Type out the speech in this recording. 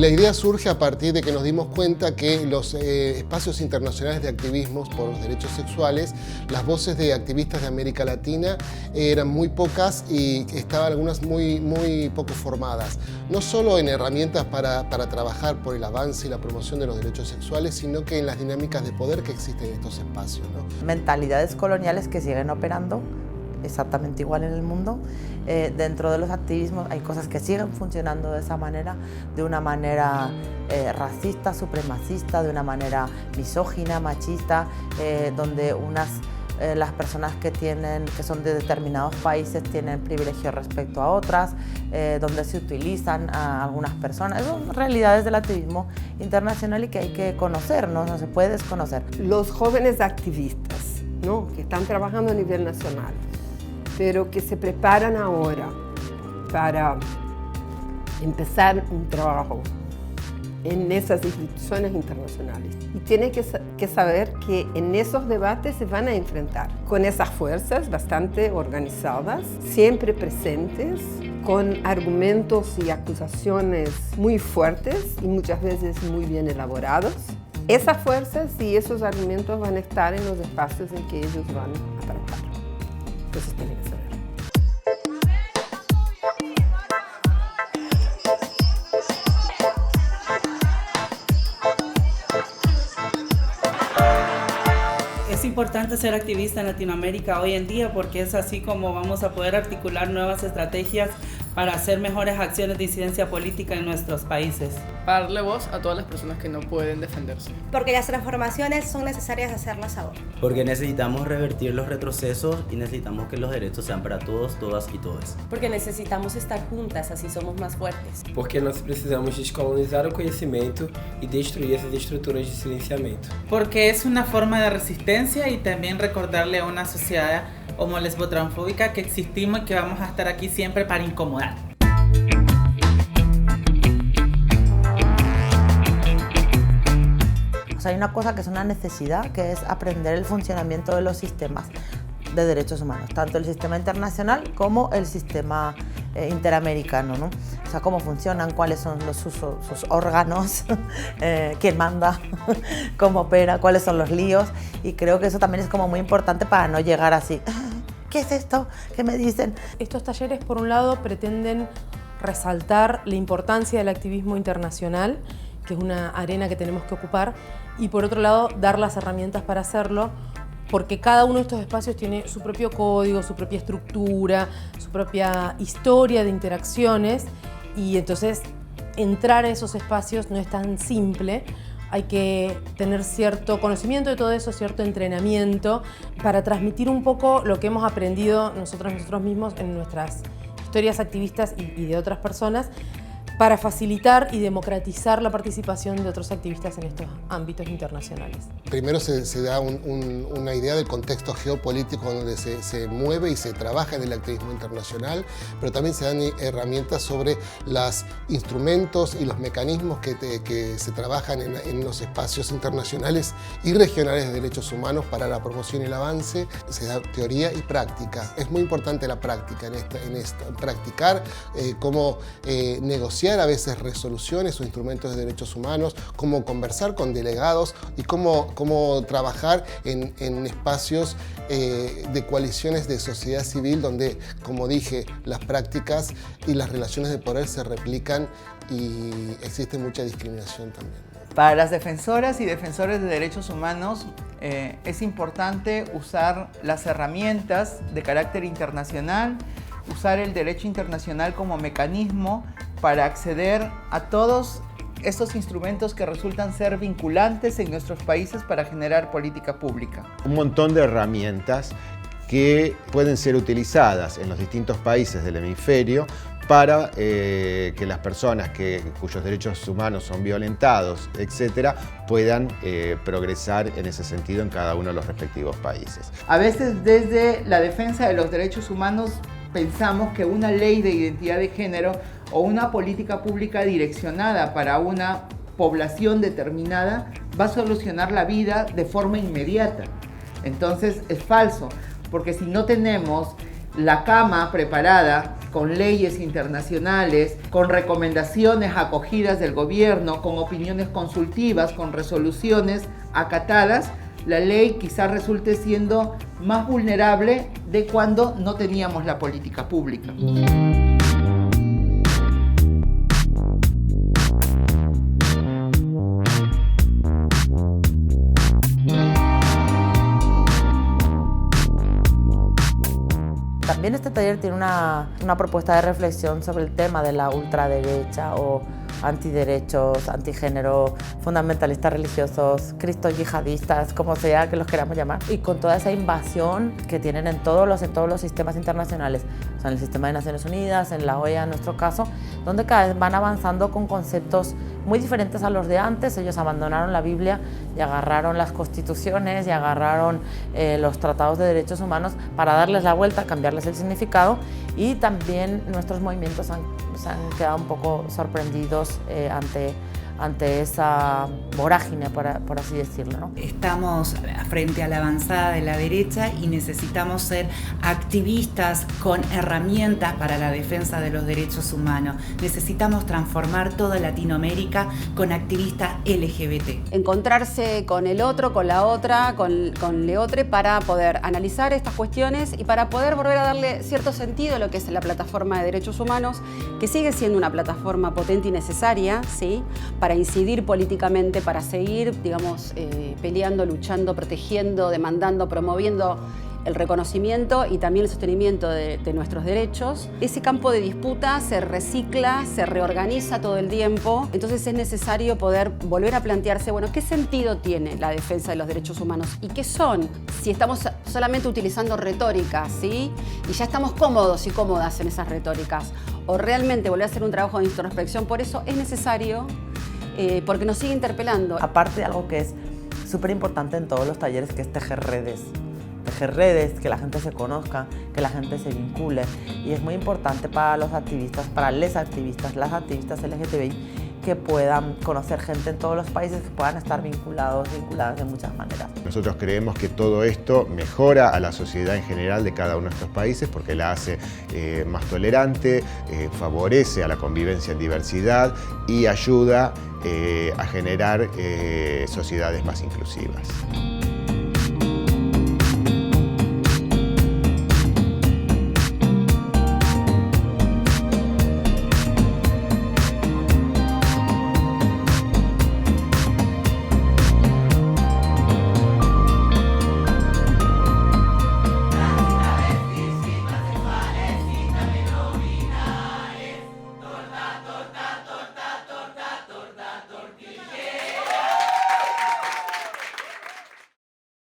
la idea surge a partir de que nos dimos cuenta que los espacios internacionales de activismo por los derechos sexuales, las voces de activistas de América Latina eran muy pocas y estaban algunas muy poco formadas. No solo en herramientas para trabajar por el avance y la promoción de los derechos sexuales, sino que en las dinámicas de poder que existen en estos espacios, ¿no? Mentalidades coloniales que siguen operando exactamente igual en el mundo. Dentro de los activismos hay cosas que siguen funcionando de esa manera, de una manera racista, supremacista, de una manera misógina, machista, donde las personas que son de determinados países tienen privilegios respecto a otras, donde se utilizan a algunas personas. Son realidades del activismo internacional y que hay que conocer, no se puede desconocer. Los jóvenes activistas, ¿no?, que están trabajando a nivel nacional, pero que se preparan ahora para empezar un trabajo en esas instituciones internacionales. Y tienen que saber que en esos debates se van a enfrentar con esas fuerzas bastante organizadas, siempre presentes, con argumentos y acusaciones muy fuertes y muchas veces muy bien elaborados. Esas fuerzas y esos argumentos van a estar en los espacios en que ellos van a trabajar. Entonces tienen que saber. Es importante ser activista en Latinoamérica hoy en día porque es así como vamos a poder articular nuevas estrategias para hacer mejores acciones de incidencia política en nuestros países. Para darle voz a todas las personas que no pueden defenderse. Porque las transformaciones son necesarias hacerlas ahora. Porque necesitamos revertir los retrocesos y necesitamos que los derechos sean para todos, todas y todos. Porque necesitamos estar juntas, así somos más fuertes. Porque nós precisamos descolonizar o conhecimento y destruir esas estructuras de silenciamiento. Porque es una forma de resistencia y también recordarle a una sociedad homo lesbotransfóbica que existimos y que vamos a estar aquí siempre para incomodar. O sea, hay una cosa que es una necesidad, que es aprender el funcionamiento de los sistemas de derechos humanos, tanto el sistema internacional como el sistema interamericano, ¿no? O sea, cómo funcionan, cuáles son sus órganos, quién manda, cómo opera, cuáles son los líos, y creo que eso también es como muy importante para no llegar así, ¿qué es esto? ¿Qué me dicen? Estos talleres, por un lado, pretenden resaltar la importancia del activismo internacional, que es una arena que tenemos que ocupar, y por otro lado, dar las herramientas para hacerlo, porque cada uno de estos espacios tiene su propio código, su propia estructura, su propia historia de interacciones, y entonces entrar a esos espacios no es tan simple. Hay que tener cierto conocimiento de todo eso, cierto entrenamiento, para transmitir un poco lo que hemos aprendido nosotros mismos en nuestras historias activistas y de otras personas, para facilitar y democratizar la participación de otros activistas en estos ámbitos internacionales. Primero se da una idea del contexto geopolítico donde se mueve y se trabaja en el activismo internacional, pero también se dan herramientas sobre los instrumentos y los mecanismos que se trabajan en los espacios internacionales y regionales de derechos humanos para la promoción y el avance. Se da teoría y práctica. Es muy importante la práctica en esto, practicar cómo negociar a veces resoluciones o instrumentos de derechos humanos, cómo conversar con delegados y cómo trabajar en espacios de coaliciones de sociedad civil donde, como dije, las prácticas y las relaciones de poder se replican y existe mucha discriminación también. Para las defensoras y defensores de derechos humanos es importante usar las herramientas de carácter internacional, usar el derecho internacional como mecanismo para acceder a todos estos instrumentos que resultan ser vinculantes en nuestros países para generar política pública. Un montón de herramientas que pueden ser utilizadas en los distintos países del hemisferio para que las personas cuyos derechos humanos son violentados, etcétera, puedan progresar en ese sentido en cada uno de los respectivos países. A veces desde la defensa de los derechos humanos pensamos que una ley de identidad de género o una política pública direccionada para una población determinada va a solucionar la vida de forma inmediata. Entonces es falso, porque si no tenemos la cama preparada con leyes internacionales, con recomendaciones acogidas del gobierno, con opiniones consultivas, con resoluciones acatadas, la ley quizás resulte siendo más vulnerable de cuando no teníamos la política pública. También este taller tiene una propuesta de reflexión sobre el tema de la ultraderecha o antiderechos, antigénero, fundamentalistas religiosos, cristo-yihadistas, como sea que los queramos llamar, y con toda esa invasión que tienen en todos los sistemas internacionales, o sea, en el sistema de Naciones Unidas, en la OEA en nuestro caso, donde cada vez van avanzando con conceptos muy diferentes a los de antes. Ellos abandonaron la Biblia y agarraron las constituciones y agarraron los tratados de derechos humanos para darles la vuelta, cambiarles el significado, y también nuestros movimientos se han quedado un poco sorprendidos ante esa vorágine, por así decirlo, ¿no? Estamos frente a la avanzada de la derecha y necesitamos ser activistas con herramientas para la defensa de los derechos humanos. Necesitamos transformar toda Latinoamérica con activistas LGBT. Encontrarse con el otro, con la otra, con leotre, para poder analizar estas cuestiones y para poder volver a darle cierto sentido a lo que es la plataforma de derechos humanos, que sigue siendo una plataforma potente y necesaria, ¿sí?, para incidir políticamente, para seguir, digamos, peleando, luchando, protegiendo, demandando, promoviendo el reconocimiento y también el sostenimiento de nuestros derechos. Ese campo de disputa se recicla, se reorganiza todo el tiempo, entonces es necesario poder volver a plantearse, bueno, ¿qué sentido tiene la defensa de los derechos humanos? ¿Y qué son? Si estamos solamente utilizando retóricas, ¿sí?, y ya estamos cómodos y cómodas en esas retóricas, o realmente volver a hacer un trabajo de introspección. Por eso es necesario, porque nos sigue interpelando. Aparte de algo que es súper importante en todos los talleres, que es tejer redes, que la gente se conozca, que la gente se vincule, y es muy importante para los activistas, para las activistas LGTBI, que puedan conocer gente en todos los países, que puedan estar vinculadas de muchas maneras. Nosotros creemos que todo esto mejora a la sociedad en general de cada uno de estos países, porque la hace más tolerante, favorece a la convivencia en diversidad y ayuda a generar sociedades más inclusivas.